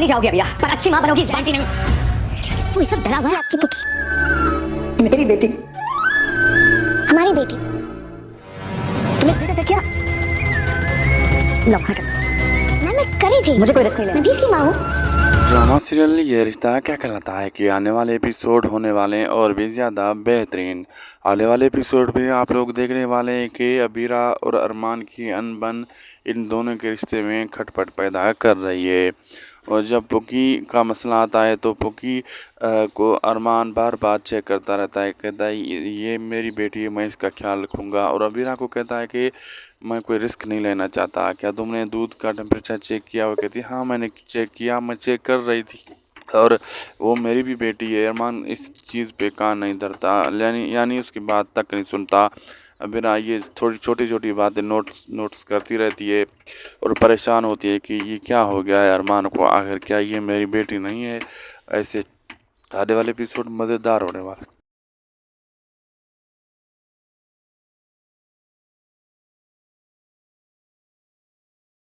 बन ही जाओगी अबीरा, पर अच्छी माँ बनोगी, जानती नहीं। वो इस वक्त डरा हुआ है आपकी पुकी। मेरी बेटी। हमारी बेटी। तुमने बेटा चेक किया? लो, हाँ कर। मैं करी थी। मुझे कोई रिस्क नहीं लेना। मैं भी इसकी माँ हूँ। ड्रामा सीरियल ये रिश्ता क्या कहलाता है कि आने वाले एपिसोड होने वाले हैं और भी ज़्यादा बेहतरीन। आने वाले एपिसोड में आप लोग देखने वाले हैं कि अबीरा और अरमान की अनबन इन दोनों के रिश्ते में खटपट पैदा कर रही है। और जब पुकी का मसला आता है तो पुकी को अरमान बार बार चेक करता रहता है, कहता है ये मेरी बेटी है, मैं इसका ख्याल रखूँगा। और अबीरा को कहता है कि मैं कोई रिस्क नहीं लेना चाहता, क्या तुमने दूध का टेम्परेचर चेक किया? वो कहती है हाँ मैंने चेक किया, मैं चेक कर रही थी और वो मेरी भी बेटी है। अरमान इस चीज़ पे कान नहीं धरता, यानी उसकी बात तक नहीं सुनता। अबीरा ये थोड़ी छोटी छोटी बातें नोट्स करती रहती है और परेशान होती है कि ये क्या हो गया है अरमान को, आखिर क्या ये मेरी बेटी नहीं है। ऐसे आने वाले एपिसोड मज़ेदार होने वाले।